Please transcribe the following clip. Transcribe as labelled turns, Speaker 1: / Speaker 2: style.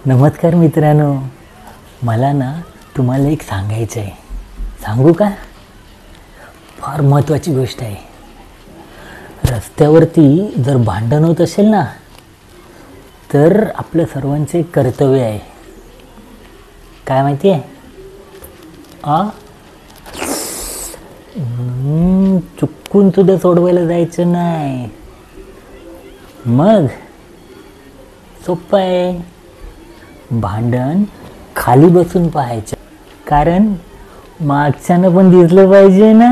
Speaker 1: नमस्कार मित्रांनो, मला ना तुम्हाला एक सांगायचं आहे. सांगू का? फार महत्त्वाची गोष्ट आहे. रस्त्यावरती जर भांडण होत असेल ना, तर आपलं सर्वांचे कर्तव्य आहे. काय माहिती आहे? चुकून सुद्धा सोडवायला जायचं नाही. मग सोपं आहे. भांडण खाली बसून पाहायचं, कारण मागच्यानं पण दिसलं पाहिजे ना.